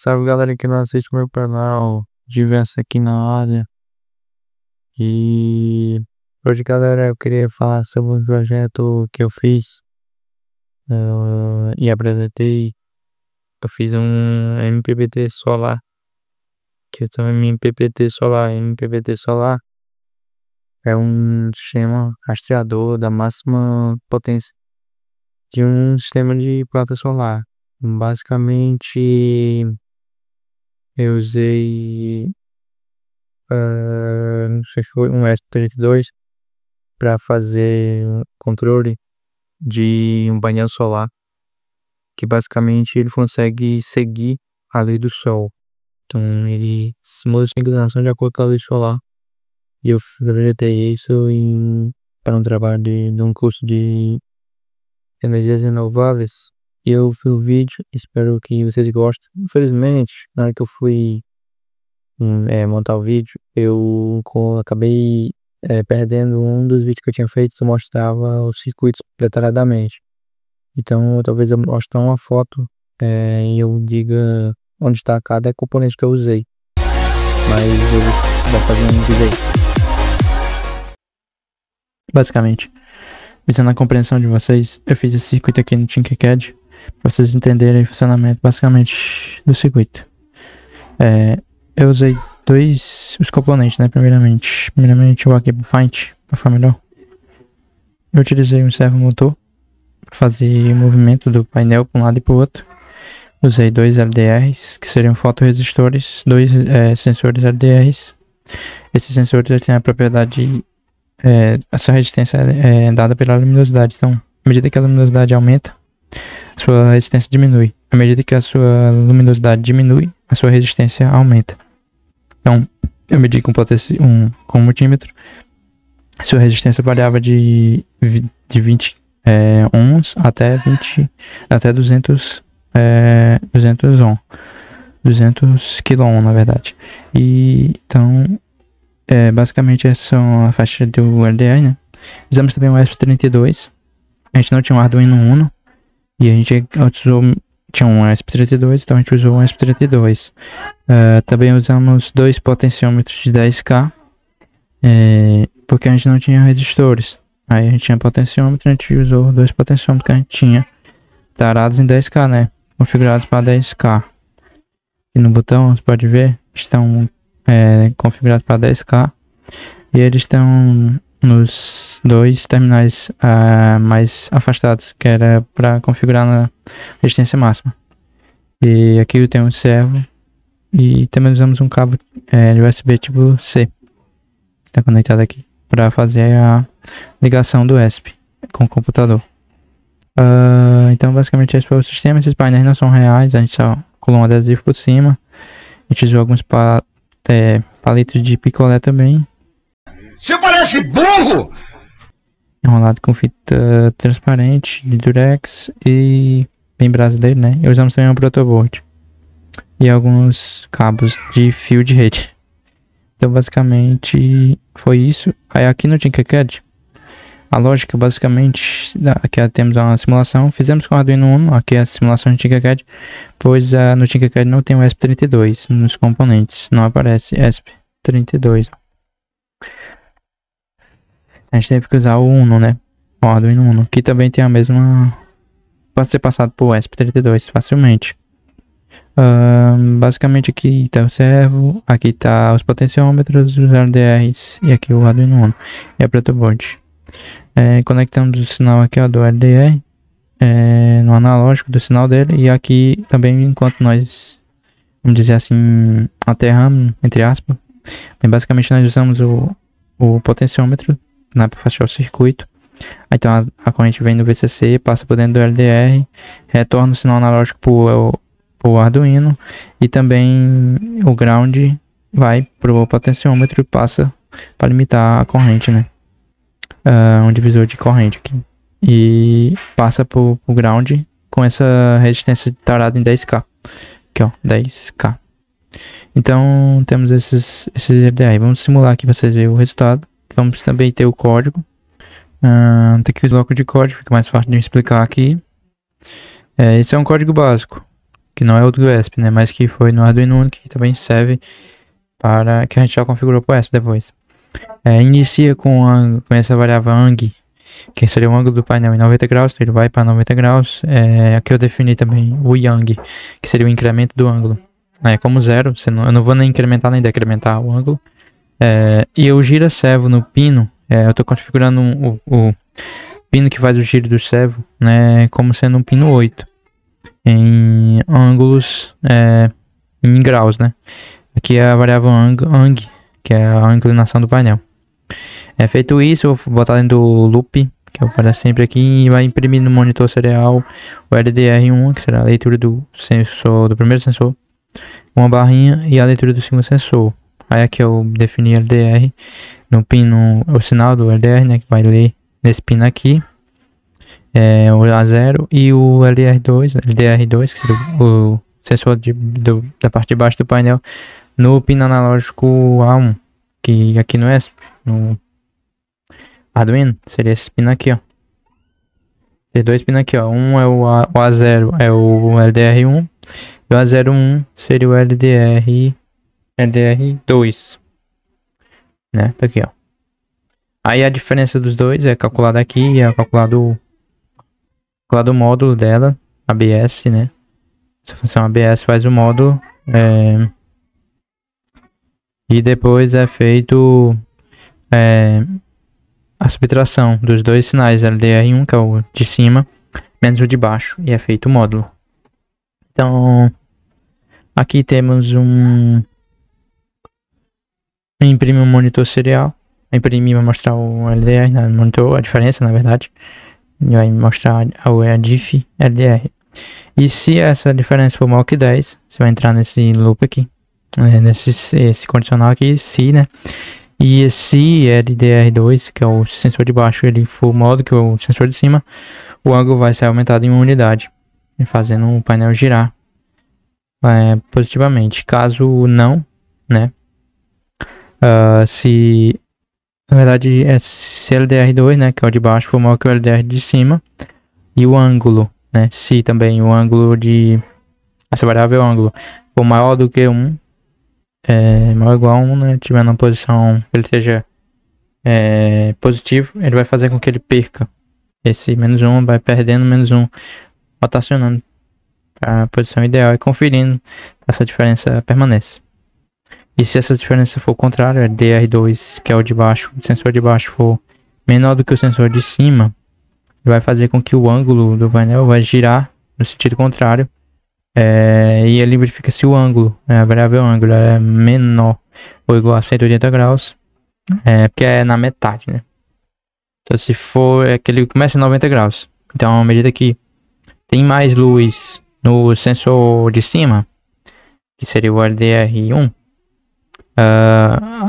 Salve galera que não assiste meu canal, diverso aqui na área. E hoje, galera, eu queria falar sobre um projeto que eu fiz e apresentei. Eu fiz um MPPT solar, que eu chamo MPPT solar. MPPT solar é um sistema rastreador da máxima potência de um sistema de planta solar. Basicamente, eu usei não sei se foi um ESP32 para fazer um controle de um painel solar, que basicamente ele consegue seguir a lei do sol. Então ele muda a sua inclinação de acordo com a lei solar. E eu projetei isso para um trabalho de um curso de energias renováveis. E eu fiz o vídeo, espero que vocês gostem. Infelizmente, na hora que eu fui montar o vídeo, eu acabei perdendo um dos vídeos que eu tinha feito, que mostrava os circuitos detalhadamente. Então talvez eu mostre uma foto e eu diga onde está cada componente que eu usei. Mas eu vou fazer um vídeo aí. Basicamente, visando a compreensão de vocês, eu fiz esse circuito aqui no Tinkercad para vocês entenderem o funcionamento basicamente do circuito. Eu usei os componentes, né? Primeiramente o aqui para Find, para ficar melhor. Eu utilizei um servomotor para fazer o movimento do painel para um lado e para o outro. Usei dois LDRs, que seriam fotoresistores, dois sensores LDRs. Esses sensores têm a propriedade, a sua resistência é dada pela luminosidade. Então, à medida que a luminosidade aumenta, a sua resistência diminui. À medida que a sua luminosidade diminui, a sua resistência aumenta. Então, eu medi com um multímetro. Sua resistência variava de 20 ohms até 200 ohm. 200 kΩ, na verdade. E então, basicamente essa é a faixa do LDR, né? Usamos também o ESP32. A gente não tinha um Arduino Uno. E a gente tinha um ESP32, então a gente usou um ESP32. Também usamos dois potenciômetros de 10K, porque a gente não tinha resistores. Aí a gente tinha potenciômetro, a gente usou dois potenciômetros que a gente tinha tarados em 10K, né? Configurados para 10K. E no botão, você pode ver, estão configurados para 10K. E eles estão nos dois terminais mais afastados, que era para configurar na resistência máxima. E aqui eu tenho um servo e também usamos um cabo de USB tipo C, que está conectado aqui, para fazer a ligação do ESP com o computador. Então basicamente esse foi o sistema. Esses painéis não são reais, a gente só colou um adesivo por cima. A gente usou alguns palitos de picolé também. Você parece burro! Enrolado com fita transparente de durex e bem brasileiro, né? E usamos também um protoboard e alguns cabos de fio de rede. Então basicamente foi isso. Aí aqui no Tinkercad, a lógica basicamente, aqui temos uma simulação, fizemos com o Arduino Uno, aqui é a simulação de Tinkercad, pois no Tinkercad não tem o ESP32 nos componentes, não aparece ESP32. A gente teve que usar o Uno, né? O Arduino Uno, que também tem a mesma... Pode ser passado por ESP32 facilmente. Basicamente aqui está o servo, aqui está os potenciômetros, os LDRs e aqui o Arduino Uno e a protoboard. Conectamos o sinal aqui do LDR no analógico do sinal dele, e aqui também, enquanto nós, vamos dizer assim, aterramos, entre aspas, basicamente nós usamos o potenciômetro para fechar o circuito. Então a corrente vem do VCC, passa por dentro do LDR, retorna o sinal analógico para o Arduino, e também o ground vai para o potenciômetro e passa para limitar a corrente, né? Um divisor de corrente aqui, e passa para o ground com essa resistência tarada em 10K, aqui ó, 10K. Então temos esses LDR. Vamos simular aqui para vocês verem o resultado. Vamos também ter o código. Tem aqui o bloco de código, fica mais fácil de explicar aqui. Esse é um código básico, que não é o do ESP, né? Mas que foi no Arduino Uno, que também serve para... que a gente já configurou para o ESP depois. Inicia com essa variável ang, que seria o ângulo do painel em 90 graus, então ele vai para 90 graus. Aqui eu defini também o yang, que seria o incremento do ângulo. Como 0, eu não vou nem incrementar nem decrementar o ângulo. E o gira servo no pino, eu estou configurando o pino que faz o giro do servo, né, como sendo um pino 8, em ângulos, em graus, né. Aqui é a variável ang, que é a inclinação do painel. Feito isso, eu vou botar dentro do loop, que é o para sempre aqui, e vai imprimir no monitor serial o LDR1, que será a leitura do sensor, do primeiro sensor, uma barrinha, e a leitura do segundo sensor. Aí aqui eu defini LDR no pino, o sinal do LDR, né, que vai ler nesse pino aqui, o A0, e o LDR2, que seria o sensor da parte de baixo do painel, no pino analógico A1, que aqui no Arduino seria esse pino aqui, ó. Esses dois pinos aqui, ó. Um é o A0, é o LDR1, e o A01 seria o LDR2, né? Tá aqui, ó. Aí a diferença dos dois é calculada aqui, é calculado o módulo dela, ABS, né? Essa função ABS faz o módulo, e depois é feito a subtração dos dois sinais LDR1, que é o de cima, menos o de baixo, e é feito o módulo. Então, aqui temos imprime um monitor serial. Imprimir vai mostrar o LDR, né, monitor, a diferença, na verdade. E vai mostrar a diff LDR. E se essa diferença for maior que 10, você vai entrar nesse loop aqui, esse condicional aqui, se, né? E se LDR2, que é o sensor de baixo, ele for maior do que o sensor de cima, o ângulo vai ser aumentado em 1 unidade, fazendo o painel girar positivamente. Caso não, né? Se na verdade se LDR2, né, que é o de baixo, for maior que o LDR de cima, e o ângulo, né? Se também o ângulo essa variável ângulo for maior do que 1, maior ou igual a 1, né, tiver na posição que ele seja positivo, ele vai fazer com que ele perca esse menos 1, vai perdendo menos 1, rotacionando para a posição ideal e conferindo essa diferença permanece. E se essa diferença for contrária, DR2, que é o de baixo, o sensor de baixo, for menor do que o sensor de cima, vai fazer com que o ângulo do painel vai girar no sentido contrário. E ele verifica se o ângulo, a variável ângulo, é menor ou igual a 180 graus, porque é na metade, né? Então, se for, que ele começa em 90 graus. Então, à medida que tem mais luz no sensor de cima, que seria o LDR1,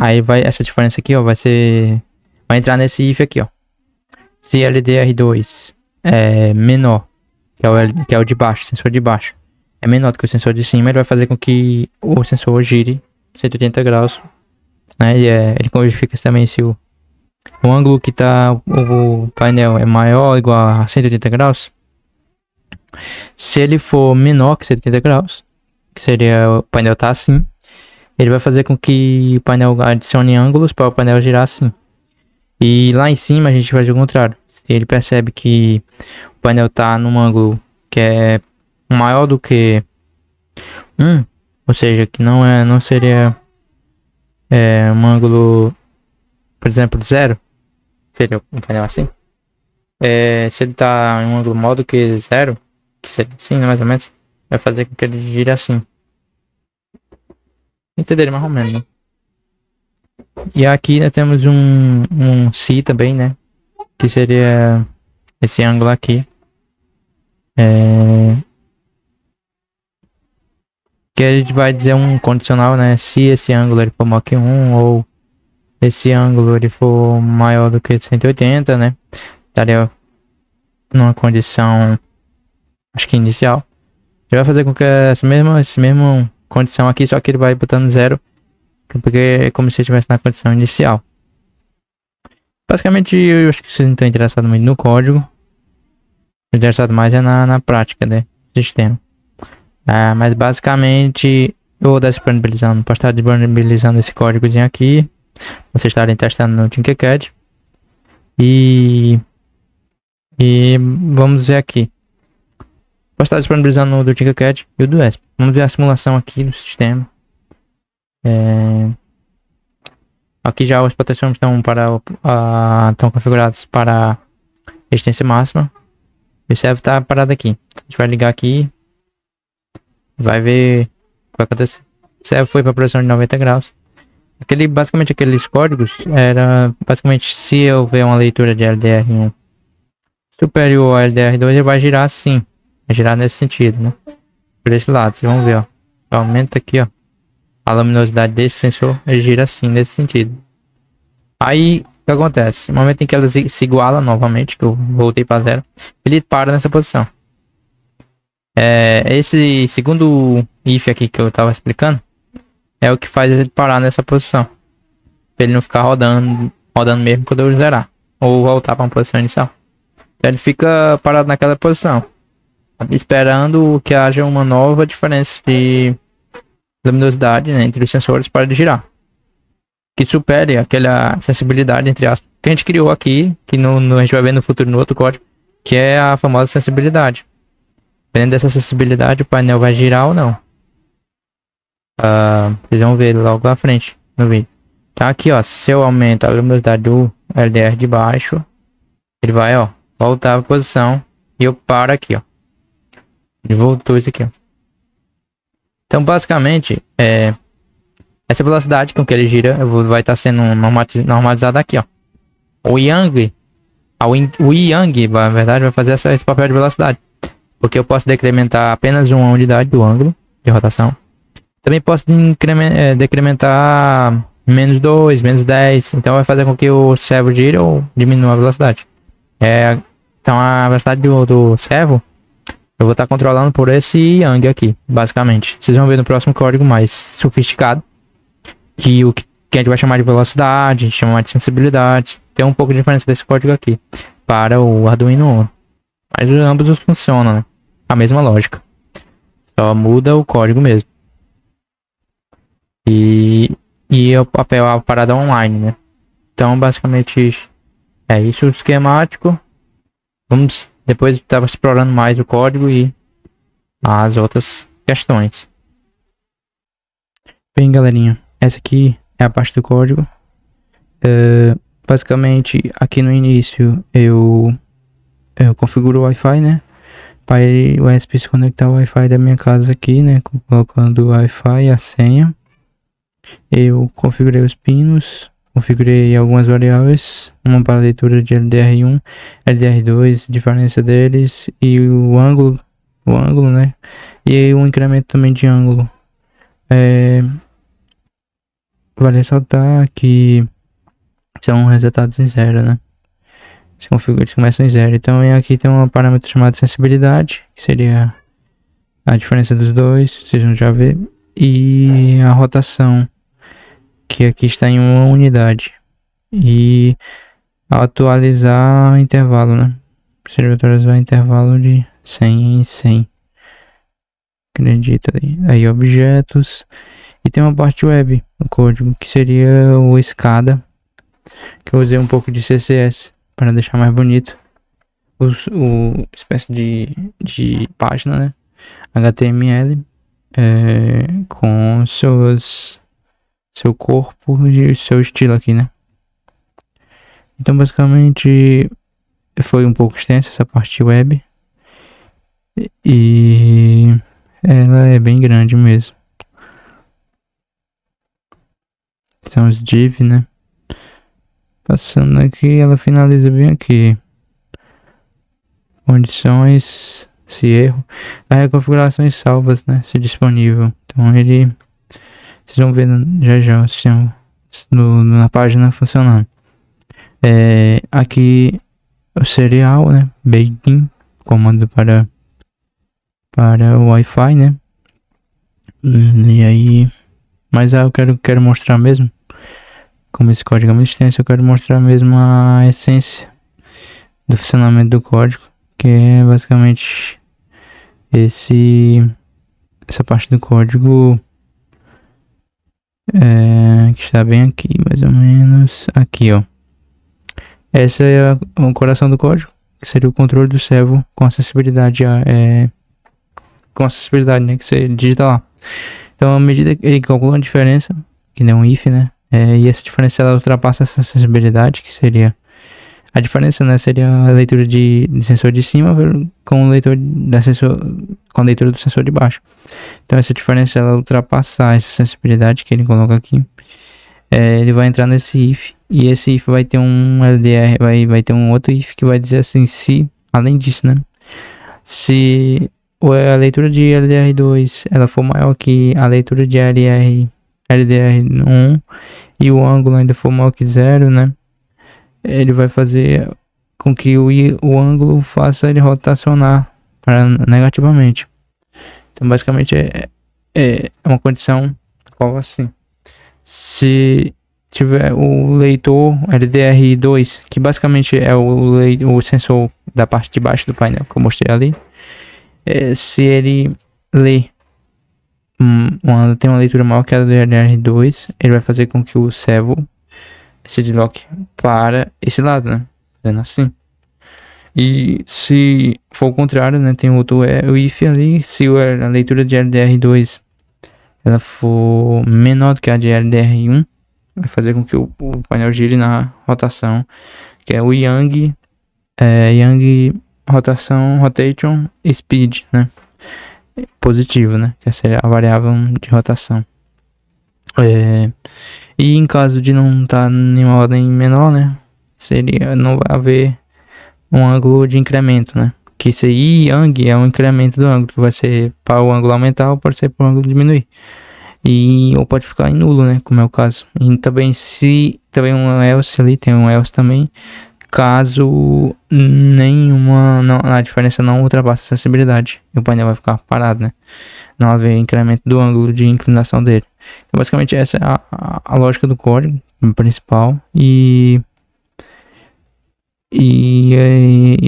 aí essa diferença aqui, ó, vai entrar nesse if aqui, ó. Se LDR2 é menor, que é o de baixo, sensor de baixo, é menor do que o sensor de cima, ele vai fazer com que o sensor gire 180 graus, né? E ele verifica também se o ângulo que tá o painel é maior ou igual a 180 graus. Se ele for menor que 180 graus, que seria o painel tá assim, ele vai fazer com que o painel adicione ângulos para o painel girar assim. E lá em cima a gente faz o contrário. Se ele percebe que o painel tá num ângulo que é maior do que 1, ou seja, que não seria um ângulo, por exemplo, 0, seria um painel assim. Se ele tá em um ângulo maior do que 0, que seria assim, mais ou menos, vai fazer com que ele gire assim. Entenderam mais ou menos, né? E aqui nós temos um Si também, né? Que seria esse ângulo aqui. Que a gente vai dizer um condicional, né? Se esse ângulo ele for maior que 1, ou esse ângulo ele for maior do que 180, né? Estaria numa condição, acho que inicial. Ele vai fazer com que essa mesma condição aqui, só que ele vai botando 0, porque é como se estivesse na condição inicial. Basicamente, eu acho que vocês não estão interessados muito no código. O interessado mais é na prática, né, do sistema. Mas basicamente eu vou posso estar disponibilizando esse códigozinho aqui. Vocês estarem testando no Tinkercad. E vamos ver aqui. Posso estar disponibilizando no do Tinkercad e o do ESP. Vamos ver a simulação aqui do sistema. Aqui já os potenciômetros estão configurados para resistência máxima. E o servo está parado aqui. A gente vai ligar aqui. Vai ver o que vai acontecer. O servo foi para a posição de 90 graus. Basicamente aqueles códigos era basicamente se eu ver uma leitura de LDR1 superior a LDR2, ele vai girar assim. Vai girar nesse sentido, né? Por esse lado, vocês vão ver, ó. Aumenta aqui, ó. A luminosidade desse sensor, ele gira assim, nesse sentido. Aí, o que acontece? No momento em que ela se iguala novamente, que eu voltei para zero, ele para nessa posição. Esse segundo if aqui que eu estava explicando, é o que faz ele parar nessa posição. Pra ele não ficar rodando mesmo quando eu zerar. Ou voltar para uma posição inicial. Então ele fica parado naquela posição. Esperando que haja uma nova diferença de luminosidade, né, entre os sensores para ele girar. Que supere aquela sensibilidade, entre aspas, que a gente criou aqui. Que a gente vai ver no futuro no outro código. Que é a famosa sensibilidade. Dependendo dessa sensibilidade, o painel vai girar ou não. Vocês vão ver logo à frente no vídeo. Então aqui, ó, se eu aumento a luminosidade do LDR de baixo, ele vai, ó, voltar a posição e eu paro aqui, ó. Ele voltou isso aqui, ó. Então basicamente, essa velocidade com que ele gira vai estar sendo normalizada aqui, ó. O Yang, na verdade, vai fazer esse papel de velocidade. Porque eu posso decrementar apenas uma unidade do ângulo de rotação. Também posso decrementar menos 2, menos 10. Então vai fazer com que o servo gire ou diminua a velocidade. Então a velocidade do servo eu vou estar controlando por esse Yang aqui, basicamente. Vocês vão ver no próximo código mais sofisticado. Que a gente vai chamar de velocidade, a gente chama de sensibilidade. Tem um pouco de diferença desse código aqui para o Arduino Uno. Mas ambos funcionam, né? A mesma lógica. Só muda o código mesmo. E a parada online, né? Então basicamente é isso o esquemático. Vamos depois estar explorando mais o código e as outras questões. Bem, galerinha, essa aqui é a parte do código. Basicamente aqui no início eu configuro o Wi-Fi, né? Para o ESP se conectar ao Wi-Fi da minha casa aqui, né? Colocando o Wi-Fi e a senha. Eu configurei os pinos, configurei algumas variáveis, uma para leitura de LDR1, LDR2, diferença deles e o ângulo, né? E um incremento também de ângulo. Vale ressaltar que são resetados em zero, né? Eles começam em zero. Então aqui tem um parâmetro chamado sensibilidade, que seria a diferença dos dois, vocês vão já ver. E a rotação, que aqui está em uma unidade. E atualizar intervalo, né? Seria atualizar intervalo de 100 em 100. Acredito aí. Aí objetos. E tem uma parte web no código, que seria o SCADA, que eu usei um pouco de CSS para deixar mais bonito o espécie de página, né? HTML com seu corpo e seu estilo aqui, né? Então basicamente foi um pouco extensa essa parte web e ela é bem grande mesmo. São os div, né? Passando aqui, ela finaliza bem aqui. Condições, se erro. As configurações salvas, né? Se disponível. Então vocês vão ver já o sistema na página funcionando. Aqui o serial, né? Begin, comando para o Wi-Fi, né? E aí, mas eu quero mostrar mesmo. Como esse código é muito extenso, eu quero mostrar mesmo a essência do funcionamento do código, que é basicamente esse essa parte do código que está bem aqui, mais ou menos aqui, ó. Essa é o coração do código, que seria o controle do servo com acessibilidade né, que você digita lá. Então, à medida que ele calcula uma diferença, que não é um if, né, e essa diferença ela ultrapassa essa acessibilidade, que seria a diferença, né, seria a leitura de sensor de cima com a leitura do sensor de baixo. Então essa diferença ela ultrapassar essa sensibilidade que ele coloca aqui, ele vai entrar nesse if, e esse if vai ter um LDR, vai ter um outro if que vai dizer assim, se, além disso, né, se a leitura de LDR2 ela for maior que a leitura de LDR1 e o ângulo ainda for maior que 0, né, ele vai fazer com que o ângulo faça ele rotacionar negativamente. Então basicamente é uma condição qual assim, se tiver o leitor LDR2, que basicamente é o sensor da parte de baixo do painel que eu mostrei ali, se ele lê tem uma leitura maior que a do LDR2, ele vai fazer com que o servo esse deadlock para esse lado, né, fazendo assim. E se for o contrário, né, tem outro o if ali, se a leitura de LDR2 ela for menor do que a de LDR1, vai fazer com que o painel gire na rotação, que é o Yang rotation speed, né, positivo, né, que seria a variável de rotação. E em caso de não estar em uma ordem menor, né, não vai haver um ângulo de incremento, né, que esse Yang é um incremento do ângulo, que vai ser para o ângulo aumentar ou pode ser para o ângulo diminuir, ou pode ficar em nulo, né, como é o caso. E também também um else ali, tem um else também, caso a diferença não ultrapasse a sensibilidade, e o painel vai ficar parado, né, não haver incremento do ângulo de inclinação dele. Então, basicamente essa é a lógica do código principal, e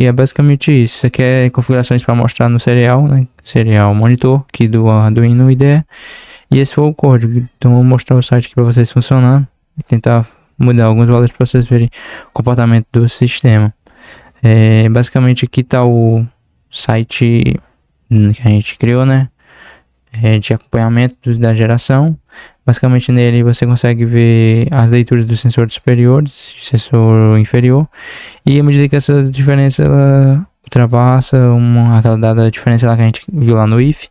é basicamente isso. Isso aqui é configurações para mostrar no serial, né, serial monitor aqui do Arduino IDE, e esse foi o código. Então eu vou mostrar o site aqui para vocês funcionando e tentar mudar alguns valores para vocês verem o comportamento do sistema. Basicamente aqui está o site que a gente criou, né, de acompanhamento da geração. Basicamente nele você consegue ver as leituras dos sensores superiores, sensor inferior, e à medida que essa diferença ela ultrapassa aquela dada diferença lá que a gente viu lá no if,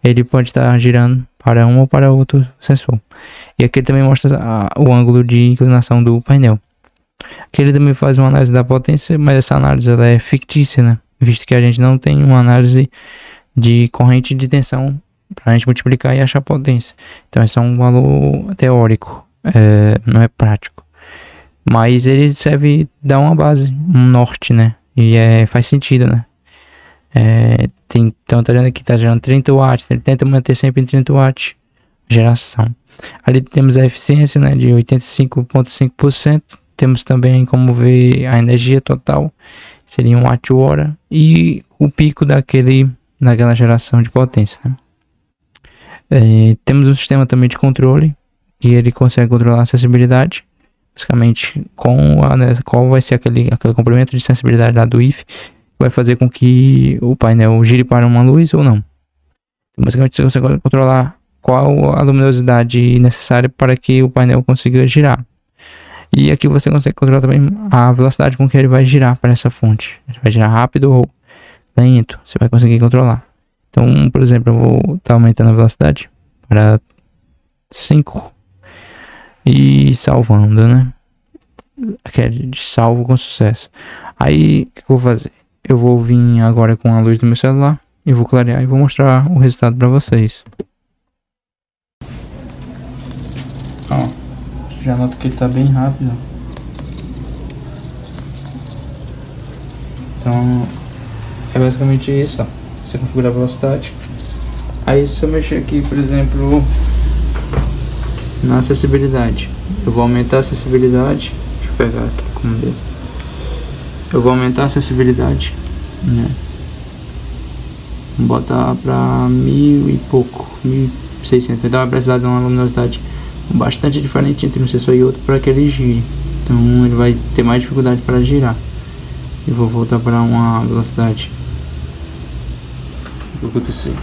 ele pode estar girando para um ou para outro sensor. E aqui ele também mostra o ângulo de inclinação do painel. Aqui ele também faz uma análise da potência, mas essa análise ela é fictícia, né, visto que a gente não tem uma análise de corrente de tensão para a gente multiplicar e achar potência. Então é só um valor teórico, não é prático, mas ele serve dar uma base, um norte, né, e faz sentido, né. Então tá vendo aqui, tá gerando 30 watts, ele tenta manter sempre em 30 watts geração. Ali temos a eficiência, né, de 85,5%, temos também como ver a energia total, seria 1 watt-hora, e o pico daquela geração de potência, né. Temos um sistema também de controle, que ele consegue controlar a acessibilidade, basicamente qual vai ser aquele comprimento de sensibilidade lá do if, vai fazer com que o painel gire para uma luz ou não. Então, basicamente você consegue controlar qual a luminosidade necessária para que o painel consiga girar. E aqui você consegue controlar também a velocidade com que ele vai girar para essa fonte. Ele vai girar rápido ou lento, você vai conseguir controlar. Então, por exemplo, eu vou estar aumentando a velocidade para 5 e salvando, né? Aqui é de salvo com sucesso. Aí, o que eu vou fazer? Eu vou vir agora com a luz do meu celular e vou clarear e vou mostrar o resultado para vocês. Ó, já noto que ele tá bem rápido. Então, é basicamente isso, ó. Você configura a velocidade. Aí se eu mexer aqui, por exemplo, na acessibilidade, eu vou aumentar a acessibilidade. Deixa eu pegar aqui como dele. Eu vou aumentar a acessibilidade, né? Vamos botar pra 1000 e pouco, 1600. Então vai precisar de uma luminosidade bastante diferente entre um sensor e outro para que ele gire. Então ele vai ter mais dificuldade para girar. Eu vou voltar para uma velocidade. O que vai acontecer?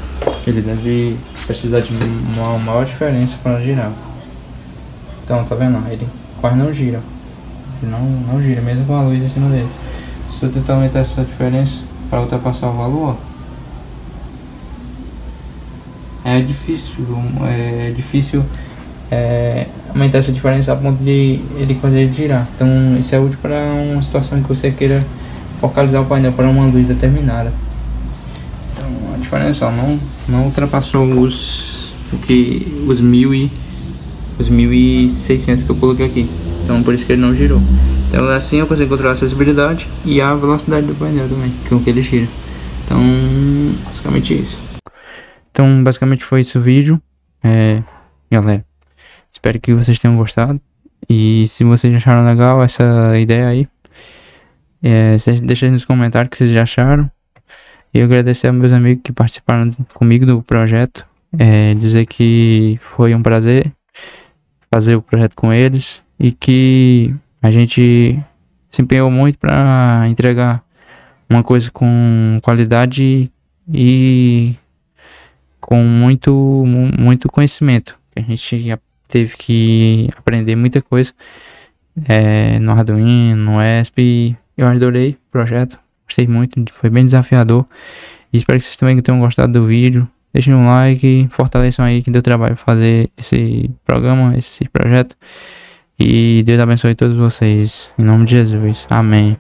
Ele deve precisar de uma maior diferença para girar. Então tá vendo? Ele quase não gira. Ele não gira, mesmo com a luz em cima dele. Se eu tentar aumentar essa diferença para ultrapassar o valor, é difícil aumentar essa diferença a ponto de ele fazer ele girar. Então isso é útil para uma situação que você queira focalizar o painel para uma luz determinada. Então a diferença não ultrapassou os 1600 que eu coloquei aqui. Então por isso que ele não girou. Então assim eu consigo controlar a acessibilidade e a velocidade do painel também, com que ele gira. Então basicamente isso. Então basicamente foi esse o vídeo. Galera, espero que vocês tenham gostado. E se vocês acharam legal essa ideia aí, deixa aí nos comentários o que vocês acharam. E eu agradecer aos meus amigos que participaram comigo do projeto. Dizer que foi um prazer fazer o projeto com eles. E que a gente se empenhou muito para entregar uma coisa com qualidade e com muito conhecimento. A gente teve que aprender muita coisa no Arduino, no ESP. Eu adorei o projeto, gostei muito, foi bem desafiador. E espero que vocês também tenham gostado do vídeo. Deixem um like, fortaleçam aí que deu trabalho fazer esse programa, esse projeto. E Deus abençoe todos vocês, em nome de Jesus, amém.